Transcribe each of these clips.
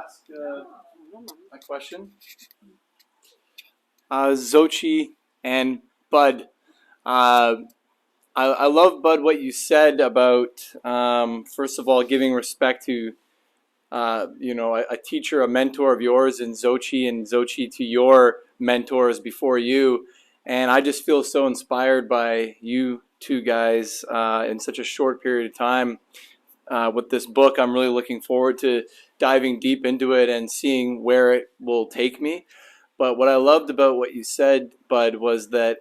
ask my question? Zochi and Bud. I love, Bud, what you said about, first of all, giving respect to, a teacher, a mentor of yours, and Zochi to your mentors before you. And I just feel so inspired by you two guys in such a short period of time. With this book, I'm really looking forward to diving deep into it and seeing where it will take me. But what I loved about what you said, Bud, was that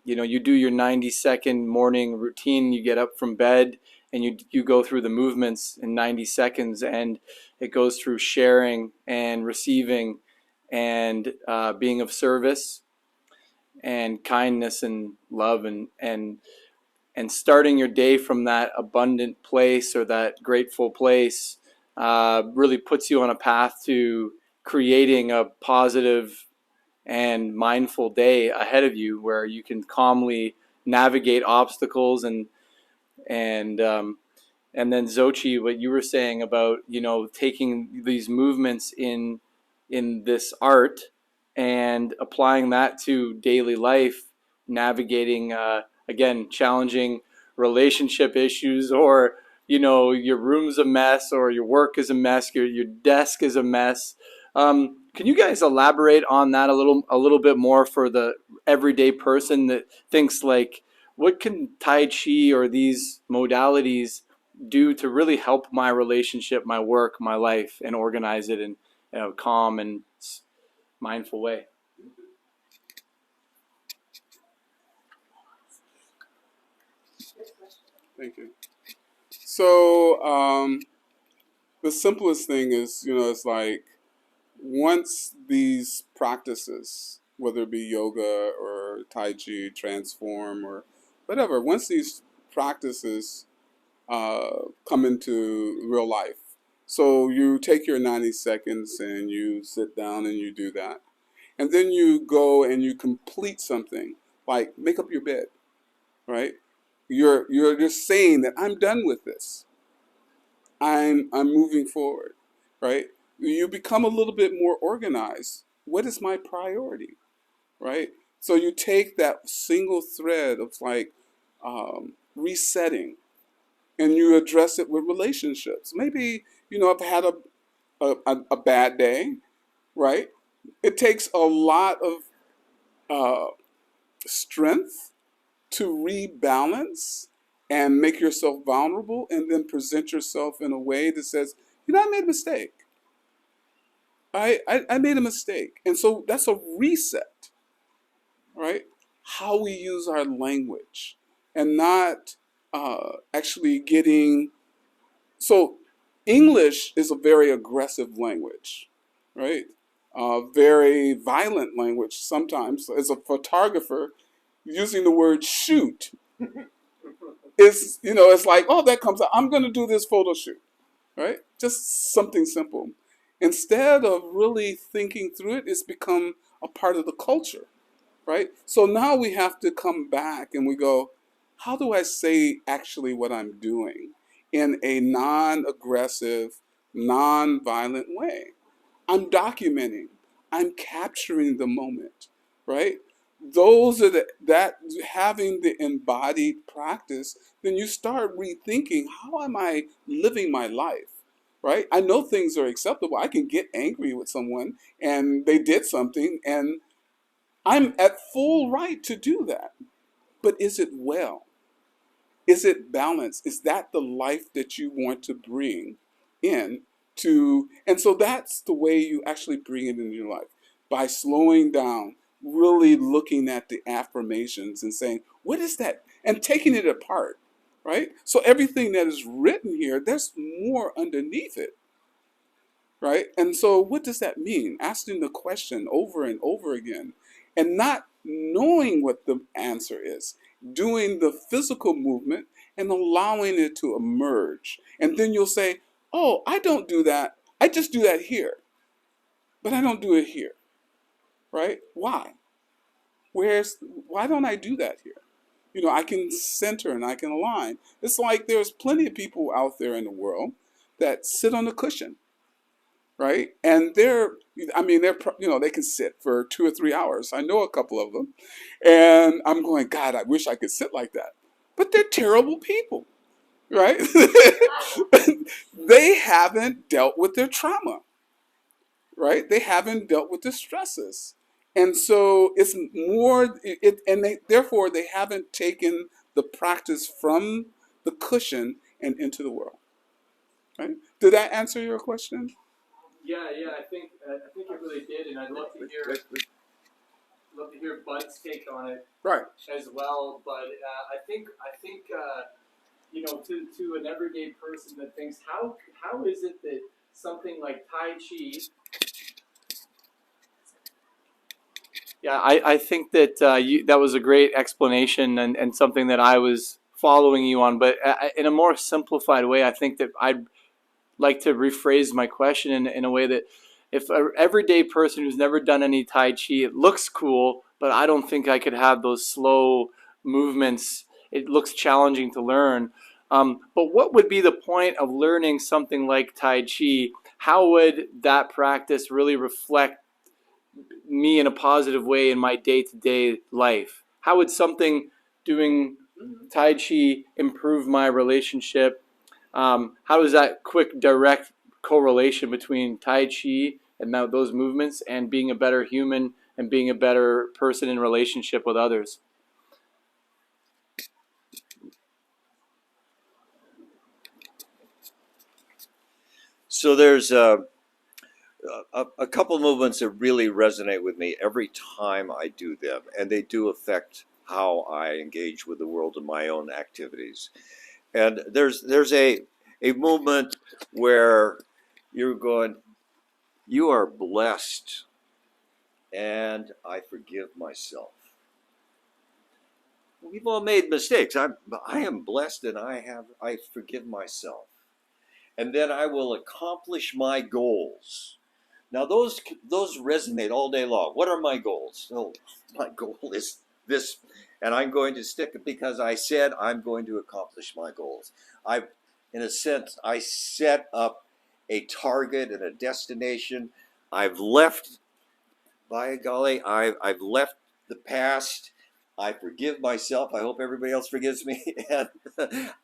you do your 90-second morning routine. You get up from bed and you go through the movements in 90 seconds, and it goes through sharing and receiving and being of service and kindness and love and starting your day from that abundant place or that grateful place really puts you on a path to creating a positive and mindful day ahead of you where you can calmly navigate obstacles and then Zochi, what you were saying about taking these movements in this art and applying that to daily life, navigating again challenging relationship issues, or your room's a mess, or your work is a mess, your desk is a mess. Can you guys elaborate on that a little bit more for the everyday person that thinks like, what can Tai Chi or these modalities do to really help my relationship, my work, my life, and organize it in a calm and mindful way? Thank you. So the simplest thing is, it's like once these practices, whether it be yoga or Tai Chi, transform or whatever, once these practices come into real life. So you take your 90 seconds and you sit down and you do that. And then you go and you complete something, like make up your bed, right? You're just saying that I'm done with this. I'm moving forward, right? You become a little bit more organized. What is my priority, right? So you take that single thread of like resetting, and you address it with relationships. Maybe I've had a bad day, right? It takes a lot of strength to rebalance and make yourself vulnerable and then present yourself in a way that says, I made a mistake. I made a mistake. And so that's a reset, right? How we use our language and not actually getting. So English is a very aggressive language, right? Very violent language sometimes. As a photographer, using the word shoot is, it's like, oh, that comes out. I'm going to do this photo shoot, right? Just something simple. Instead of really thinking through it, it's become a part of the culture, right? So now we have to come back and we go, how do I say actually what I'm doing in a non-aggressive, non-violent way? I'm documenting. I'm capturing the moment, right? Those are that having the embodied practice, then you start rethinking, how am I living my life? Right? I know things are acceptable. I can get angry with someone and they did something and I'm at full right to do that. But is it well? Is it balanced? Is that the life that you want to bring in to? And so that's the way you actually bring it into your life, by slowing down, really looking at the affirmations and saying, what is that? And taking it apart, right? So everything that is written here, there's more underneath it, right? And so what does that mean? Asking the question over and over again and not knowing what the answer is, doing the physical movement and allowing it to emerge. And then you'll say, oh, I don't do that. I just do that here, but I don't do it here, right? Why? Why don't I do that here? I can center and I can align. It's like there's plenty of people out there in the world that sit on a cushion, right? And they can sit for 2 or 3 hours. I know a couple of them, and I'm going, God, I wish I could sit like that. But they're terrible people, right? They haven't dealt with their trauma, right? They haven't dealt with the stresses. And so it's more and therefore they haven't taken the practice from the cushion and into the world, right? Did that answer your question? Yeah, yeah, I think it really did, and I'd love to hear Bud's take on it Right. as well. But I think to an everyday person that thinks how is it that something like Tai Chi. Yeah, I think that that was a great explanation and something that I was following you on. But in a more simplified way, I think that I'd like to rephrase my question in a way that if an everyday person who's never done any Tai Chi, it looks cool, but I don't think I could have those slow movements. It looks challenging to learn. But what would be the point of learning something like Tai Chi? How would that practice really reflect me in a positive way in my day-to-day life? How would something doing Tai Chi improve my relationship? How does that quick, direct correlation between Tai Chi and now those movements and being a better human and being a better person in relationship with others? So there's a couple movements that really resonate with me every time I do them, and they do affect how I engage with the world in my own activities. And there's a movement where you're going, you are blessed, and I forgive myself. We've all made mistakes. I am blessed, and I forgive myself, and then I will accomplish my goals. Now those resonate all day long. What are my goals? Oh, my goal is this, and I'm going to stick it because I said I'm going to accomplish my goals. In a sense, I set up a target and a destination. I've left, by golly, I've left the past. I forgive myself. I hope everybody else forgives me, and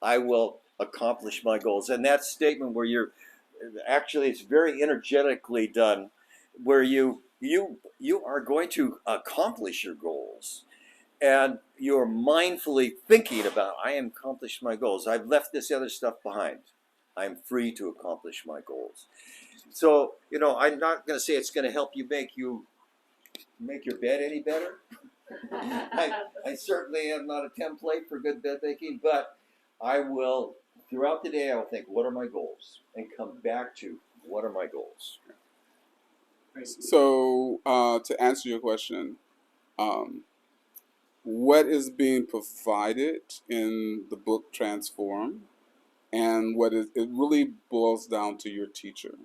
I will accomplish my goals. And that statement where you're actually, it's very energetically done, where you are going to accomplish your goals, and you're mindfully thinking about, I am accomplished my goals. I've left this other stuff behind. I'm free to accomplish my goals. So I'm not going to say it's going to help you make your bed any better. I certainly am not a template for good bed making, but I will, throughout the day, I will think, what are my goals? And come back to, what are my goals? So, to answer your question, um, what is being provided in the book Transform, and it really boils down to your teacher.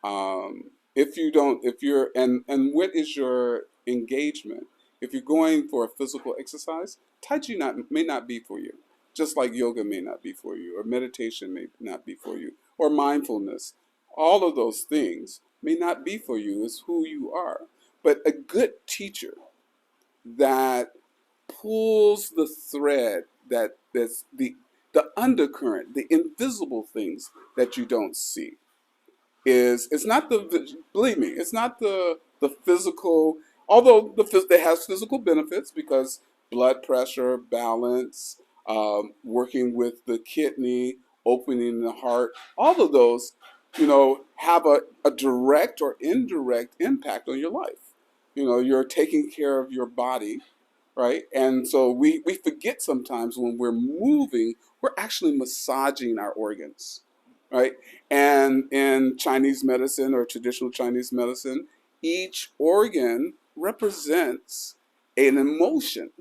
If you're, and what is your engagement? If you're going for a physical exercise, Tai Chi may not be for you, just like yoga may not be for you, or meditation may not be for you, or mindfulness. All of those things may not be for you. It's who you are. But a good teacher that pulls the thread that's the undercurrent, the invisible things that you don't see, is it's not believe me, it's not the physical, although it has physical benefits because blood pressure, balance, working with the kidney, opening the heart, all of those have a direct or indirect impact on your life. You're taking care of your body, right? And so we forget sometimes when we're moving, we're actually massaging our organs, right? And in Chinese medicine or traditional Chinese medicine, each organ represents an emotion.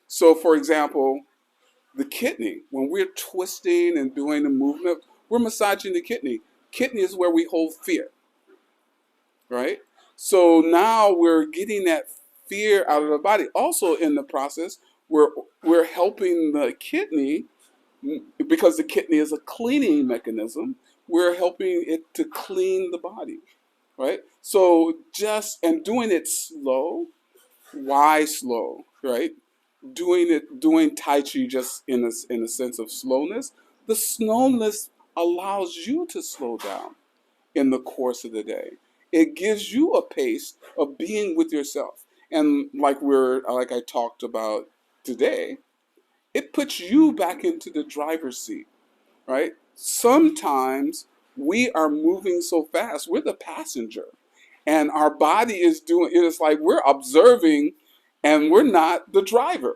So, for example, the kidney, when we're twisting and doing the movement, we're massaging the kidney. Kidney is where we hold fear, right? So now we're getting that fear out of the body. Also, in the process, we're helping the kidney because the kidney is a cleaning mechanism. we're helping it to clean the body, right? So and doing it slow. Why slow, right? Doing Tai Chi just in a sense of slowness. The slowness allows you to slow down in the course of the day. It gives you a pace of being with yourself. And like I talked about today, it puts you back into the driver's seat, right? Sometimes we are moving so fast, we're the passenger. And our body is doing it is like we're observing and we're not the driver,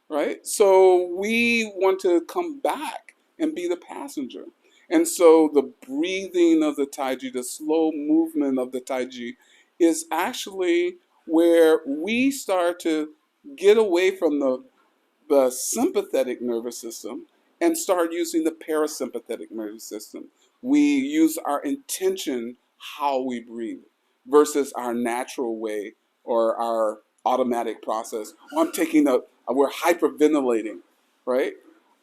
right? So we want to come back and be the passenger. And so the breathing of the Tai Chi, the slow movement of the Tai Chi, is actually where we start to get away from the sympathetic nervous system and start using the parasympathetic nervous system. We use our intention how we breathe versus our natural way or our automatic process. Oh, we're hyperventilating, right?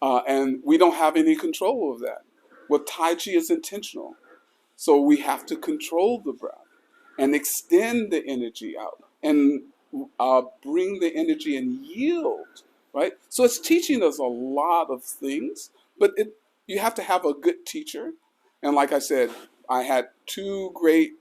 And we don't have any control of that. Well, Tai Chi is intentional. So we have to control the breath and extend the energy out and bring the energy and yield, right? So it's teaching us a lot of things, but you have to have a good teacher. And like I said, I had two great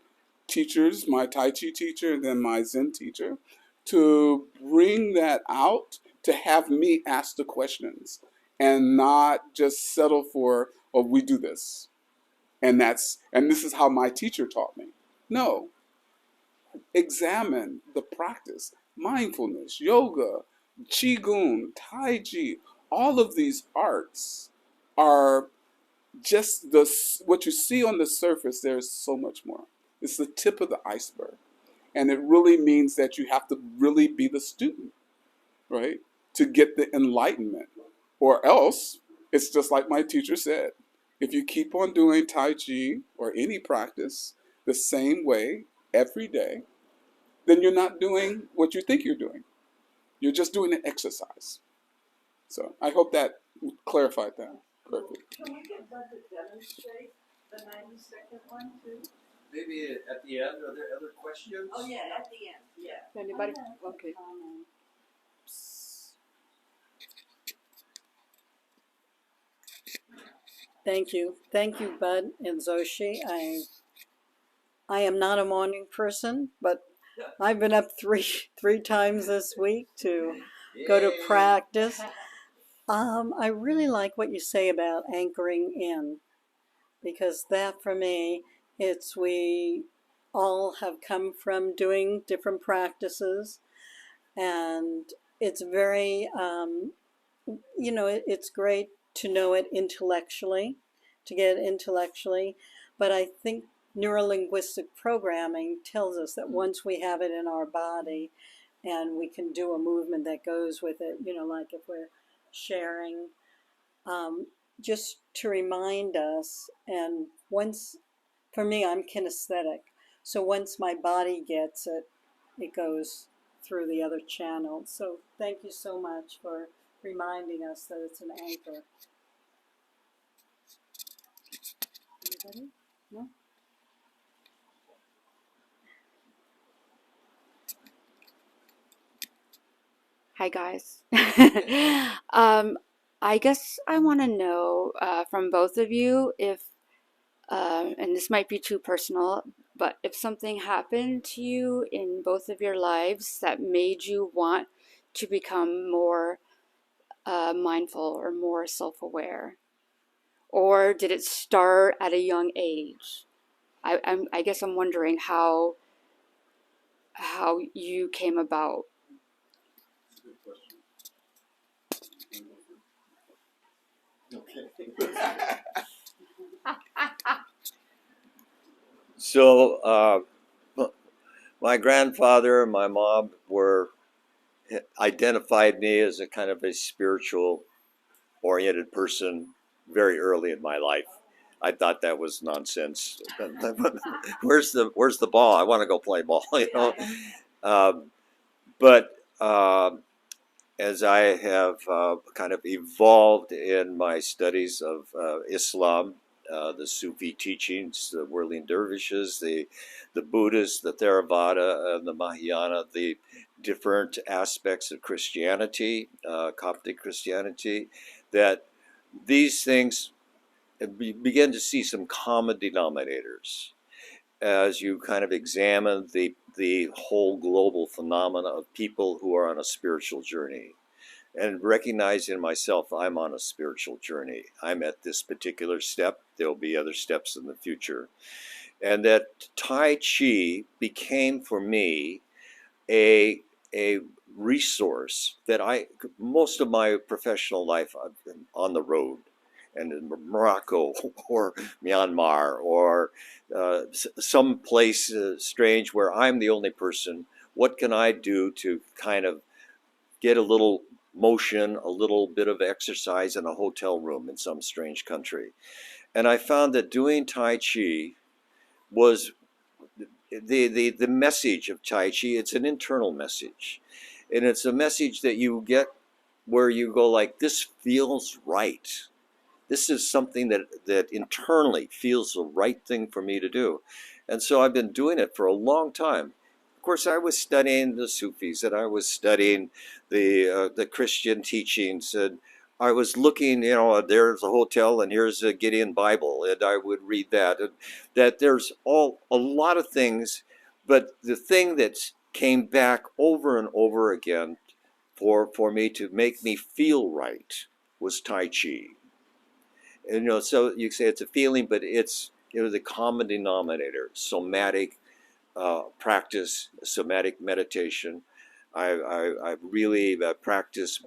teachers, my Tai Chi teacher and then my Zen teacher, to bring that out, to have me ask the questions and not just settle for, oh, we do this. And this is how my teacher taught me. No, examine the practice. Mindfulness, yoga, qigong, tai chi, all of these arts are just what you see on the surface. There's so much more. It's the tip of the iceberg. And it really means that you have to really be the student, right? To get the enlightenment. Or else, it's just like my teacher said. If you keep on doing Tai Chi or any practice the same way every day, then you're not doing what you think you're doing. You're just doing an exercise. So I hope that clarified that perfectly. Can we get Bud to demonstrate the 90-second one too? Maybe at the end, are there other questions? Oh yeah, at the end, yeah. Anybody? Okay. Thank you. Thank you, Bud and Zoshi. I am not a morning person, but I've been up three times this week to go to practice. I really like what you say about anchoring in, because that for me, we all have come from doing different practices, and it's very, it's great to know it intellectually, to get it intellectually, but I think neurolinguistic programming tells us that once we have it in our body and we can do a movement that goes with it, like if we're sharing, just to remind us. And for me, I'm kinesthetic. So once my body gets it, it goes through the other channels. So thank you so much for reminding us that it's an anchor. Anybody? No? Hi, guys. I guess I want to know from both of you if, and this might be too personal, but if something happened to you in both of your lives that made you want to become more mindful or more self-aware, or did it start at a young age? I guess I'm wondering how you came about. So, my grandfather and my mom identified me as a kind of a spiritual oriented person very early in my life. I thought that was nonsense. Where's the ball? I want to go play ball, you know. But as I have kind of evolved in my studies of Islam, the Sufi teachings, the whirling dervishes, the Buddhists, the Theravada, and the Mahayana, the different aspects of Christianity, Coptic Christianity, that these things begin to see some common denominators as you kind of examine the whole global phenomena of people who are on a spiritual journey, and recognizing myself, I'm on a spiritual journey. I'm at this particular step. There'll be other steps in the future. And that Tai Chi became for me a resource that most of my professional life, I've been on the road and in Morocco or Myanmar or some place strange where I'm the only person. What can I do to kind of get a little motion, a little bit of exercise in a hotel room in some strange country? And I found that doing Tai Chi was the message of Tai Chi. It's an internal message, and it's a message that you get where you go like, this feels right. This is something that internally feels the right thing for me to do. And so I've been doing it for a long time. Of course, I was studying the Sufis, and I was studying the Christian teachings, and I was looking, there's a hotel and here's a Gideon Bible, and I would read that. And that there's a lot of things, but the thing that came back over and over again for me to make me feel right was Tai Chi. And so you say it's a feeling, but it's the common denominator: somatic practice, somatic meditation. I really practice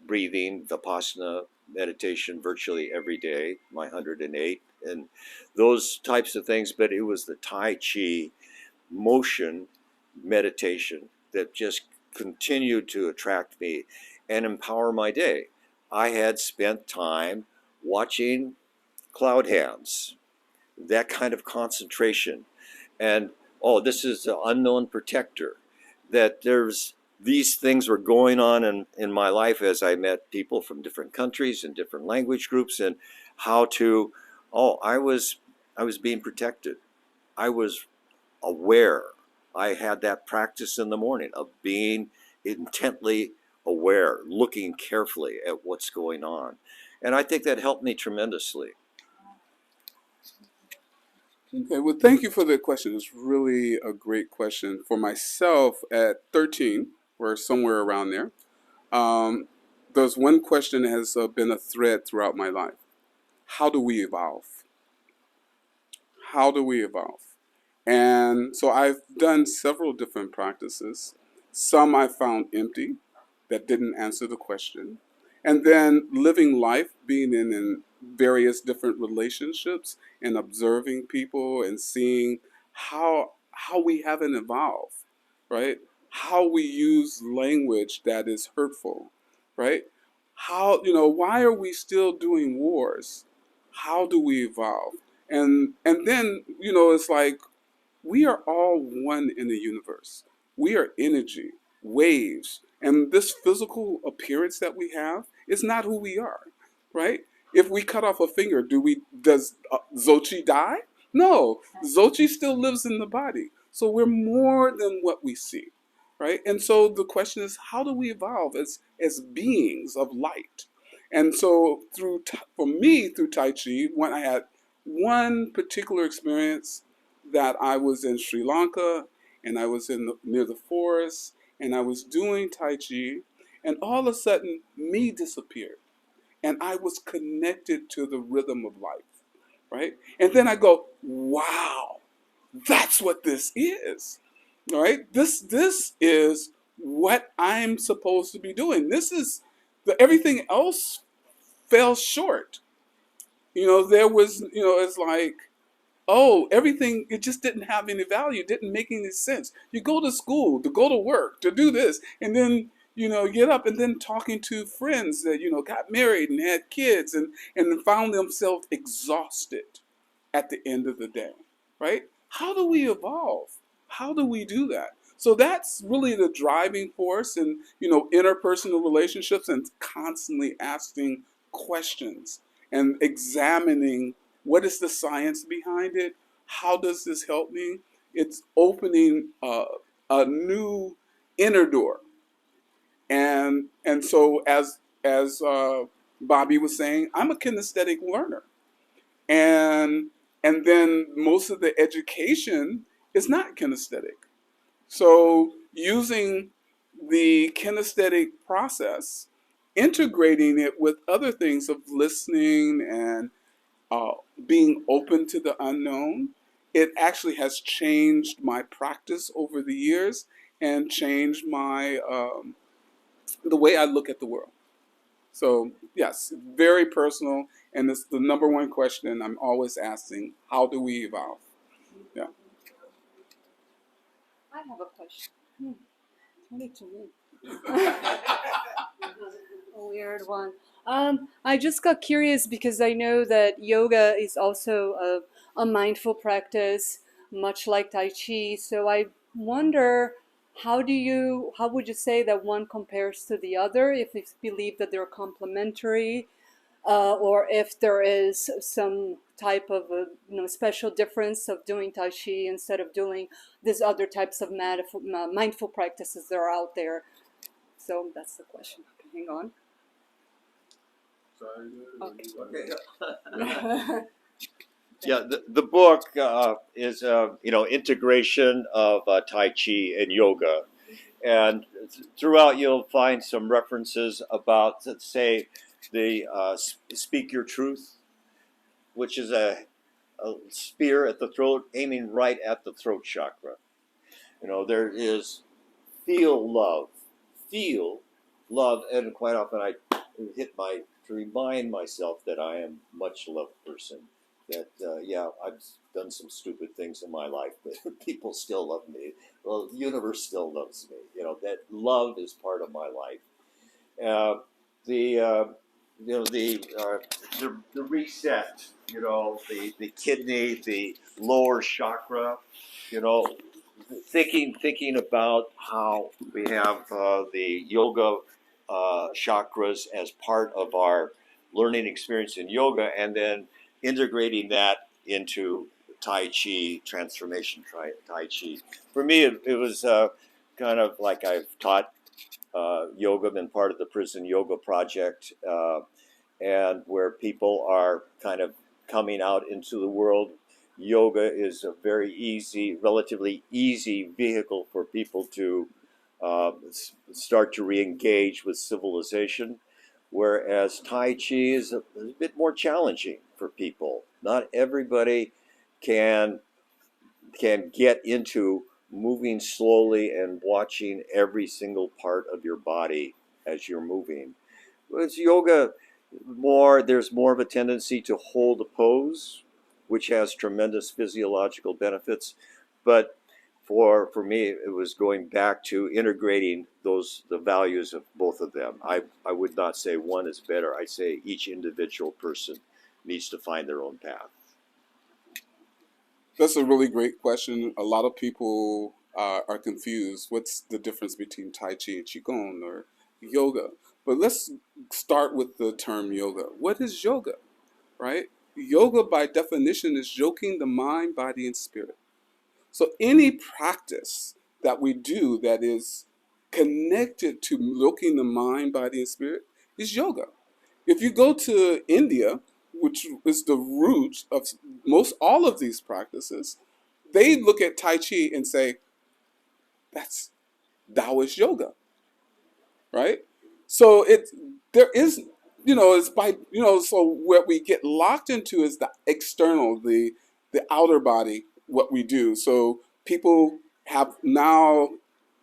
breathing, Vipassana meditation virtually every day, my 108, and those types of things. But it was the Tai Chi motion meditation that just continued to attract me and empower my day. I had spent time watching cloud hands, that kind of concentration, and this is the unknown protector, that there's these things were going on in my life as I met people from different countries and different language groups, and how to I was being protected. I was aware. I had that practice in the morning of being intently aware, looking carefully at what's going on. And I think that helped me tremendously. Okay, well, thank you for the question. It's really a great question. For myself, at 13, or somewhere around there, there's one question that has been a thread throughout my life. How do we evolve? How do we evolve? And so I've done several different practices. Some I found empty, that didn't answer the question. And then living life, being in various different relationships and observing people and seeing how we haven't evolved, right? How we use language that is hurtful, right? Why are we still doing wars? How do we evolve? And then, it's like, we are all one in the universe. We are energy, waves, and this physical appearance that we have is not who we are, right? If we cut off a finger, does Zochi die? No, Zochi still lives in the body. So we're more than what we see, right? And so the question is, how do we evolve as beings of light? And so for me, through Tai Chi, when I had one particular experience, that I was in Sri Lanka, and I was near the forest, and I was doing Tai Chi, and all of a sudden, me disappeared, and I was connected to the rhythm of life, right? And then I go, wow, that's what this is, all right? This is what I'm supposed to be doing. This is everything else fell short. There was, it's like, everything, it just didn't have any value. It didn't make any sense. You go to school, to go to work, to do this, and then, get up and then talking to friends that, got married and had kids and found themselves exhausted at the end of the day, right? How do we evolve? How do we do that? So that's really the driving force in, interpersonal relationships, and constantly asking questions and examining What is the science behind it? How does this help me? It's opening a new inner door. And so as Bobby was saying, I'm a kinesthetic learner, and and then most of the education is not kinesthetic. So using the kinesthetic process, integrating it with other things of listening and uh, being open to the unknown, it actually has changed my practice over the years and changed my the way I look at the world. So yes, very personal, and it's the number one question I'm always asking: how do we evolve? Yeah. I have a question. Turn it to me. A weird one. I just got curious because I know that yoga is also a mindful practice, much like Tai Chi. So I wonder, how would you say that one compares to the other? If you believe that they're complementary, or if there is some type of special difference of doing Tai Chi instead of doing these other types of mindful practices that are out there. So that's the question. Hang on. Okay. Yeah, the book is integration of Tai Chi and yoga, and throughout you'll find some references about, let's say, the speak your truth, which is a spear at the throat, aiming right at the throat chakra. There is feel love, and quite often I hit to remind myself that I am a much loved person. That I've done some stupid things in my life, but people still love me. Well, the universe still loves me. That love is part of my life. The the reset. The kidney, the lower chakra. You know, thinking about how we have the yoga chakras as part of our learning experience in yoga, and then integrating that into Tai Chi, transformation Tai Chi. For me, it was kind of like I've taught yoga, been part of the prison yoga project, and where people are kind of coming out into the world. Yoga is a very relatively easy vehicle for people to start to re-engage with civilization, whereas Tai Chi is a bit more challenging for people. Not everybody can get into moving slowly and watching every single part of your body as you're moving. Whereas yoga, there's more of a tendency to hold a pose, which has tremendous physiological benefits. But for me, it was going back to integrating the values of both of them. I would not say one is better. I say each individual person needs to find their own path. That's a really great question. A lot of people are confused. What's the difference between Tai Chi and Qigong or yoga? But let's start with the term yoga. What is yoga, right? Yoga, by definition, is yoking the mind, body, and spirit. So any practice that we do that is connected to yoking the mind, body, and spirit is yoga. If you go to India, which is the root of most all of these practices, they look at Tai Chi and say, that's Taoist yoga, right? So there is, it's by, so what we get locked into is the external, the outer body, what we do. So people have now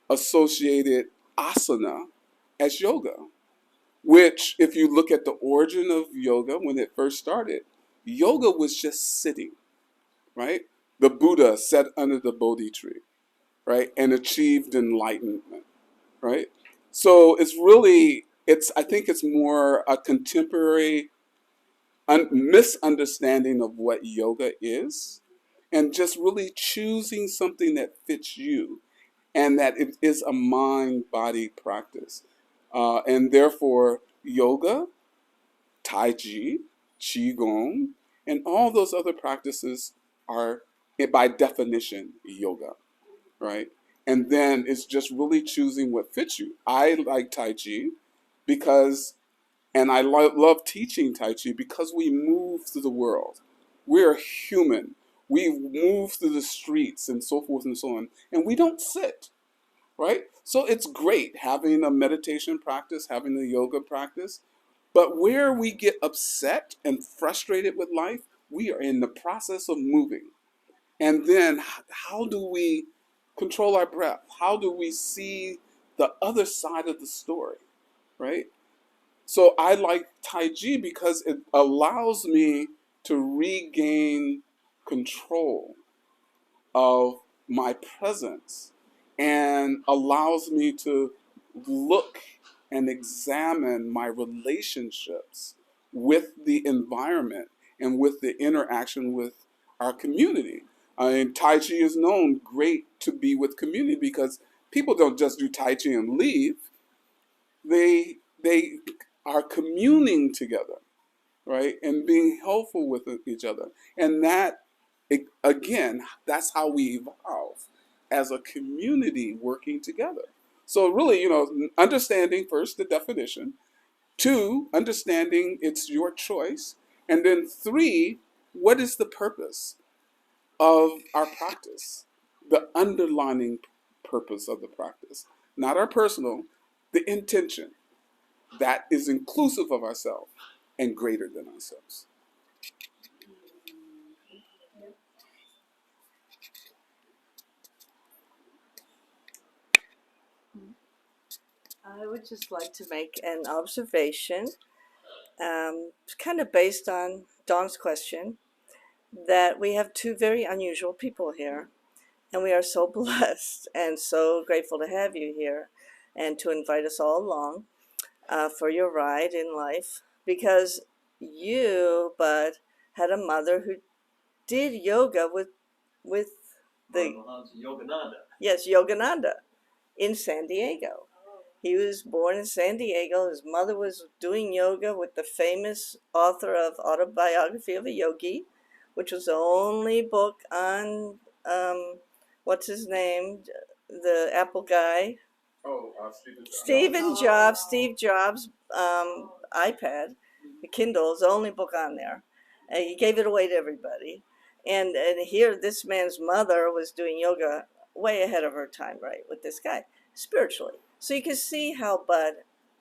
associated asana as yoga, which, if you look at the origin of yoga, when it first started, yoga was just sitting, right? The Buddha sat under the Bodhi tree, right? And achieved enlightenment, right? So I think it's more a contemporary misunderstanding of what yoga is, and just really choosing something that fits you, and that it is a mind-body practice. And therefore, yoga, Tai Chi, Qigong, And all those other practices are, by definition, yoga, right? And then it's just really choosing what fits you. I like Tai Chi because, and I love teaching Tai Chi because we move through the world. We're human. We move through the streets and so forth and so on, and we don't sit, right? So it's great having a meditation practice, having a yoga practice, but where we get upset and frustrated with life, we are in the process of moving. And then how do we control our breath? How do we see the other side of the story, right? So I like Tai Chi because it allows me to regain control of my presence and allows me to look and examine my relationships with the environment and with the interaction with our community. I mean, Tai Chi is known great to be with community because people don't just do Tai Chi and leave. They are communing together, right, and being helpful with each other, and that, again, that's how we evolve as a community working together. So really, understanding first the definition, two, understanding it's your choice, and then three, what is the purpose of our practice, the underlining purpose of the practice, not our personal, the intention that is inclusive of ourselves and greater than ourselves. I would just like to make an observation, kind of based on Dawn's question, that we have two very unusual people here, and we are so blessed and so grateful to have you here and to invite us all along for your ride in life, because you, Bud, had a mother who did yoga with the Yogananda. yes, Yogananda in San Diego. He was born in San Diego. His mother was doing yoga with the famous author of Autobiography of a Yogi, which was the only book on, what's his name, the Apple guy, Oh, Stephen Jobs. Steve Jobs' iPad. The Kindle is the only book on there. He gave it away to everybody. And here, this man's mother was doing yoga way ahead of her time, right, with this guy, spiritually. So you can see how Bud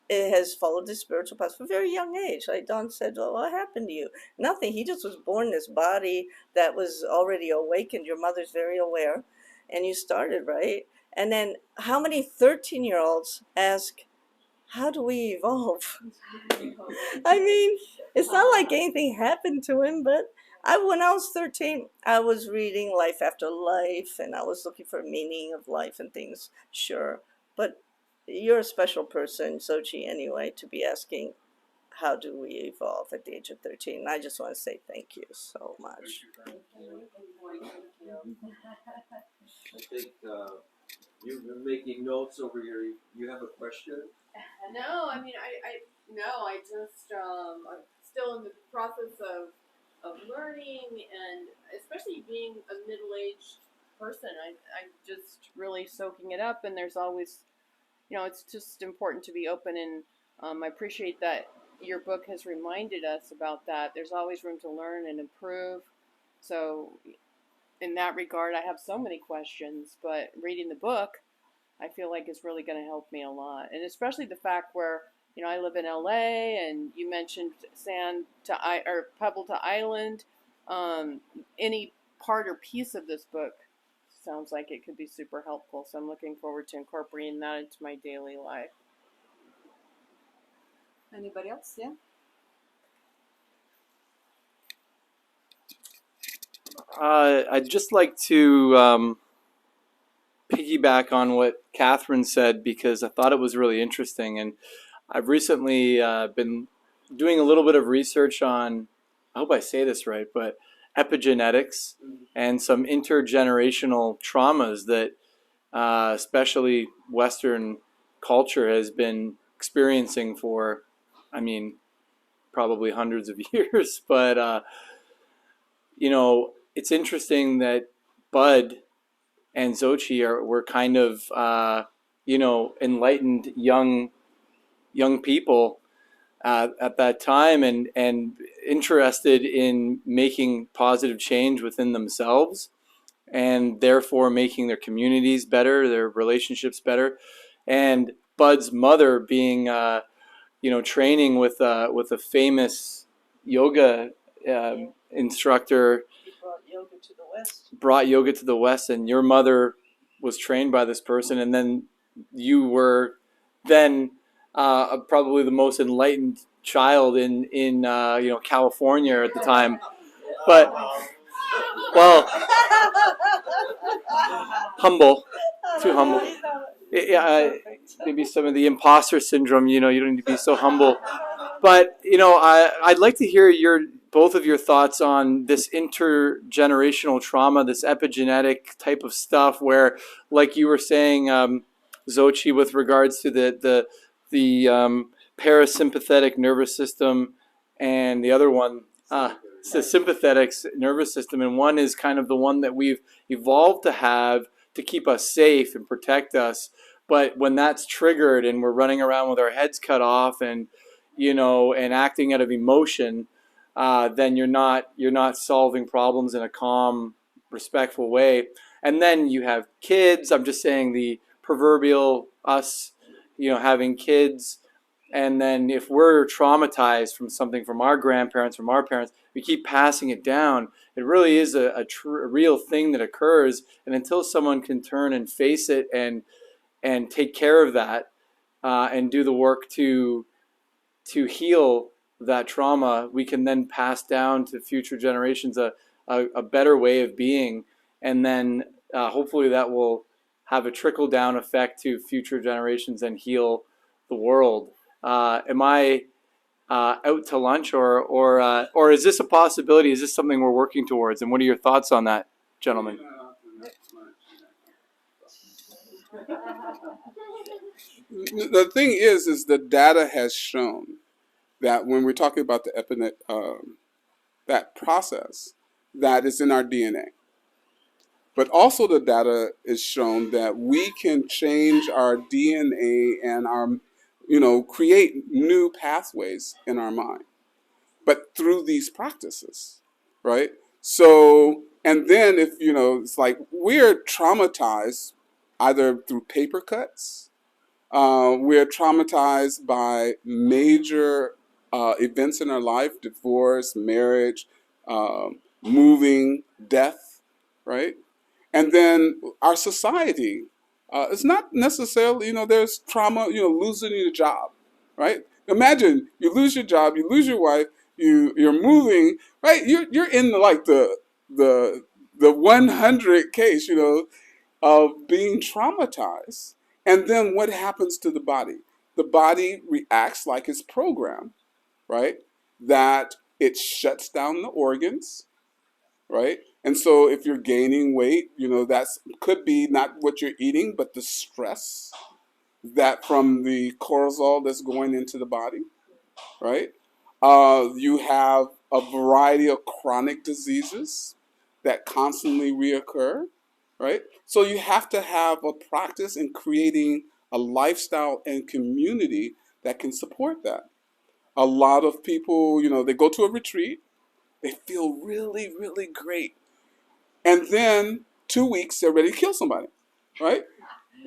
has followed the spiritual path from a very young age. Like Dawn said, well, what happened to you? Nothing. He just was born in this body that was already awakened. Your mother's very aware. And you started, right? And then how many 13-year-olds ask, how do we evolve? I mean, it's not like anything happened to him, but when I was 13, I was reading Life After Life, and I was looking for meaning of life and things, sure. But you're a special person, Zochi, anyway, to be asking, how do we evolve at the age of 13? And I just want to say thank you so much. I think you've been making notes over here. You have a question? No, I mean, I just, I'm still in the process of learning, and especially being a middle-aged person, I'm just really soaking it up, and there's always, it's just important to be open, and I appreciate that your book has reminded us about that. There's always room to learn and improve. So in that regard, I have so many questions, but reading the book, I feel like is really going to help me a lot. And especially the fact where, I live in LA, and you mentioned Pebble to Island. Any part or piece of this book sounds like it could be super helpful. So I'm looking forward to incorporating that into my daily life. Anybody else? Yeah. I'd just like to piggyback on what Catherine said, because I thought it was really interesting. And I've recently been doing a little bit of research on, I hope I say this right, but epigenetics and some intergenerational traumas that especially Western culture has been experiencing for, probably hundreds of years. But it's interesting that Bud and Zochi were kind of, enlightened young people at that time, and interested in making positive change within themselves, and therefore making their communities better, their relationships better. And Bud's mother being, training with a famous yoga instructor, brought yoga to the West, and your mother was trained by this person, and then you were then probably the most enlightened child in California at the time. But well, humble, too humble. Yeah, maybe some of the imposter syndrome. You don't need to be so humble. But I'd like to hear both of your thoughts on this intergenerational trauma, this epigenetic type of stuff, where, like you were saying, Zochi, with regards to the parasympathetic nervous system, and the other one, it's the sympathetic nervous system, and one is kind of the one that we've evolved to have to keep us safe and protect us. But when that's triggered and we're running around with our heads cut off and acting out of emotion, then you're not solving problems in a calm, respectful way. And then you have kids. I'm just saying the proverbial us, having kids. And then if we're traumatized from something from our grandparents, from our parents, we keep passing it down. It really is a real thing that occurs. And until someone can turn and face it and take care of that, and do the work to heal that trauma, we can then pass down to future generations a better way of being. And then hopefully that will have a trickle down effect to future generations and heal the world. Am I out to lunch, or is this a possibility? Is this something we're working towards? And what are your thoughts on that, gentlemen? The thing is the data has shown that when we're talking about the that process, that is in our DNA. But also the data is shown that we can change our DNA and create new pathways in our mind, but through these practices, right? So, and then if, it's like we're traumatized either through paper cuts, we're traumatized by major events in our life, divorce, marriage, moving, death, right? And then our society, it's not necessarily, there's trauma, losing your job, right? Imagine you lose your job, you lose your wife, you're moving, right? You're in the 100 case, of being traumatized. And then what happens to the body? The body reacts like it's programmed, right? That it shuts down the organs, right? And so if you're gaining weight, that's could be not what you're eating, but the stress that from the cortisol that's going into the body, right? You have a variety of chronic diseases that constantly reoccur, right? So you have to have a practice in creating a lifestyle and community that can support that. A lot of people, they go to a retreat, they feel really, really great. And then 2 weeks, they're ready to kill somebody, right?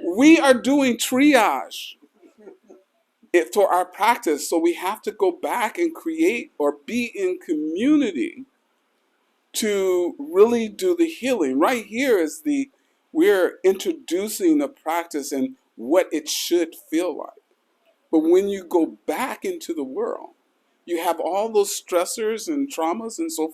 We are doing triage for our practice. So we have to go back and create or be in community to really do the healing. Right here is we're introducing the practice and what it should feel like. But when you go back into the world, you have all those stressors and traumas and so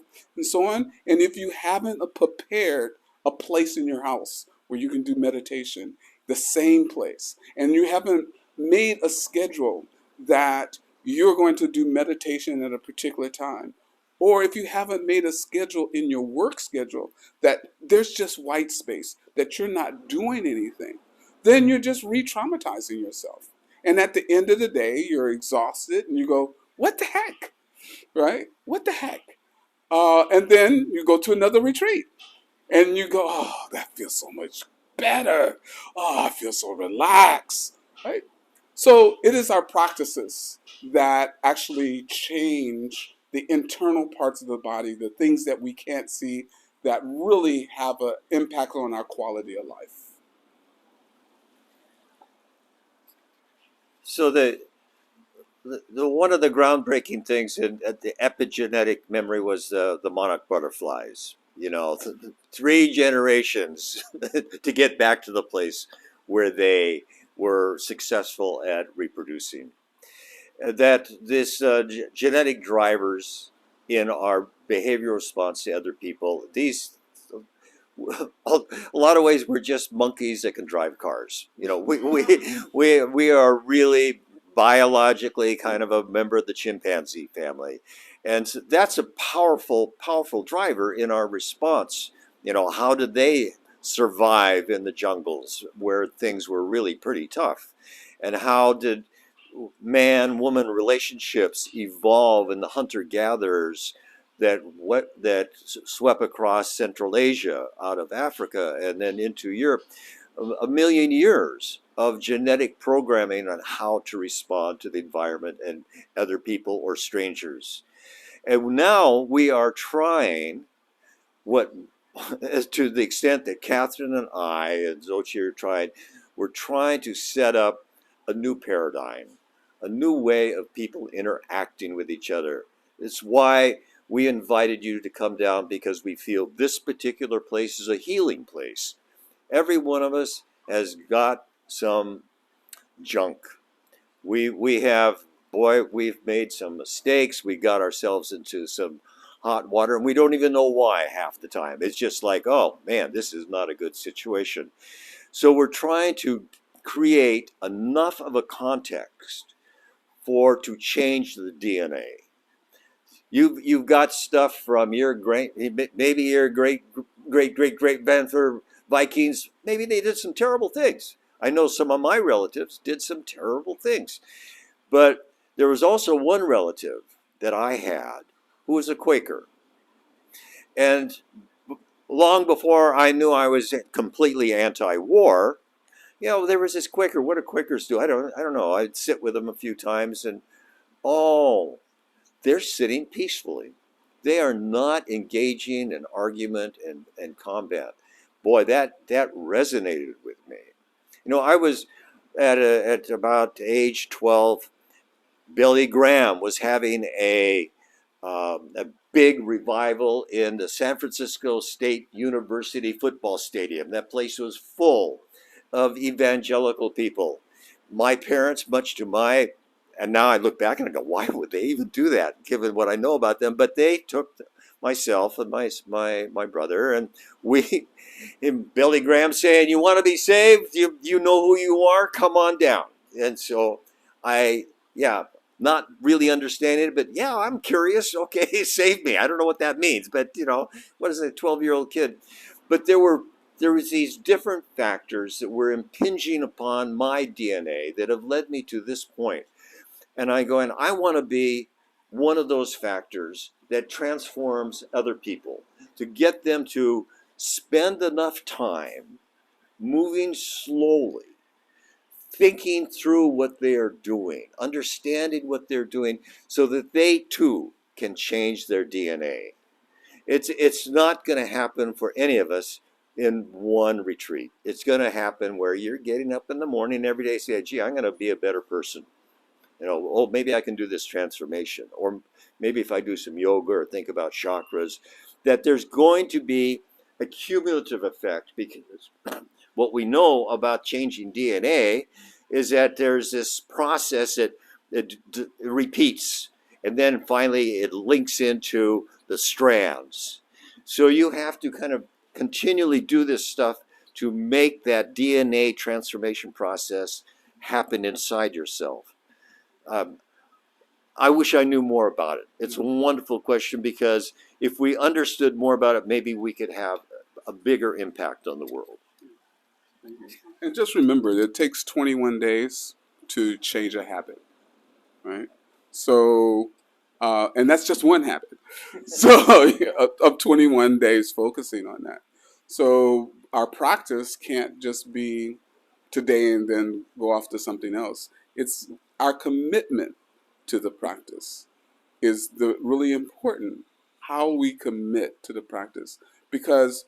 on. And if you haven't prepared a place in your house where you can do meditation, the same place, and you haven't made a schedule that you're going to do meditation at a particular time, or if you haven't made a schedule in your work schedule that there's just white space, that you're not doing anything, then you're just re-traumatizing yourself. And at the end of the day, you're exhausted and you go, what the heck, right? What the heck? And then you go to another retreat and you go, oh, that feels so much better. Oh, I feel so relaxed, right? So it is our practices that actually change the internal parts of the body, the things that we can't see that really have an impact on our quality of life. So the one of the groundbreaking things in the epigenetic memory was the monarch butterflies. You know, 3 generations to get back to the place where they were successful at reproducing. That this genetic drivers in our behavioral response to other people, these a lot of ways we're just monkeys that can drive cars. You know, we are really biologically kind of a member of the chimpanzee family, and so that's a powerful driver in our response. You know, how did they survive in the jungles where things were really pretty tough, and how did man-woman relationships evolve in the hunter-gatherers that swept across Central Asia, out of Africa, and then into Europe. A million years of genetic programming on how to respond to the environment and other people or strangers. And now we are trying what, to the extent that Catherine and I and Zochi are trying, we're trying to set up a new paradigm, a new way of people interacting with each other. It's why we invited you to come down, because we feel this particular place is a healing place. Every one of us has got some junk. We've made some mistakes. We got ourselves into some hot water, and we don't even know why half the time. It's just like, oh man, this is not a good situation. So we're trying to create enough of a context to change the DNA. You've got stuff from your maybe your great grandfather Vikings. Maybe they did some terrible things. I know some of my relatives did some terrible things, but there was also one relative that I had who was a Quaker, and long before I knew I was completely anti-war, you know, there was this Quaker. What do Quakers do? I don't know. I'd sit with them a few times, and oh, they're sitting peacefully. They are not engaging in argument and combat. Boy, that resonated with me. You know, I was at about age 12. Billy Graham was having a big revival in the San Francisco State University football stadium. That place was full of evangelical people. My parents, much to my, and now I look back and I go, why would they even do that, given what I know about them? But they took myself and my brother, and Billy Graham saying, "You want to be saved? You know who you are? Come on down." And so not really understanding it, but yeah, I'm curious. Okay, save me. I don't know what that means, but you know, what is a 12-year-old kid? But there was these different factors that were impinging upon my DNA that have led me to this point. And I go, and I want to be one of those factors that transforms other people, to get them to spend enough time moving slowly, thinking through what they are doing, understanding what they're doing, so that they too can change their DNA. It's not going to happen for any of us in one retreat. It's going to happen where you're getting up in the morning every day saying, gee, I'm going to be a better person. You know, oh, maybe I can do this transformation. Or maybe if I do some yoga or think about chakras, that there's going to be a cumulative effect, because what we know about changing DNA is that there's this process that it repeats, and then finally it links into the strands. So you have to kind of continually do this stuff to make that DNA transformation process happen inside yourself. I wish I knew more about it. It's a wonderful question, because if we understood more about it, maybe we could have a bigger impact on the world. And just remember, it takes 21 days to change a habit, right? So And that's just one habit. So of 21 days focusing on that. So our practice can't just be today and then go off to something else. It's our commitment to the practice is the really important. How we commit to the practice, because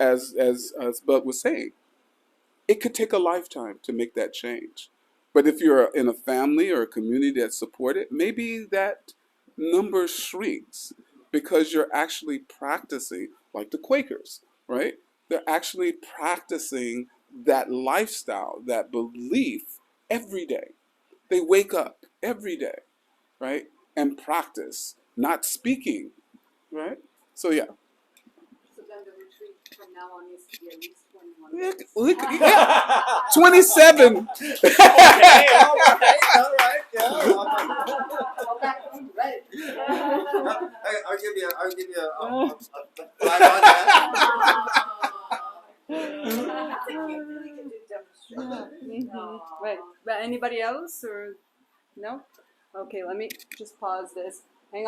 as Bud was saying, it could take a lifetime to make that change. But if you're in a family or a community that support it, maybe that number shrinks because you're actually practicing, like the Quakers, right? They're actually practicing that lifestyle, that belief every day. They wake up every day, right? And practice, not speaking, right? So yeah. So then the retreat from now on needs to be at least 21 Yeah, days. yeah. 27. Okay, all right, yeah. Right. I'll give you a flag on that. That's a cute thing we can do demonstration. Right. But anybody else or no? Okay, let me just pause this.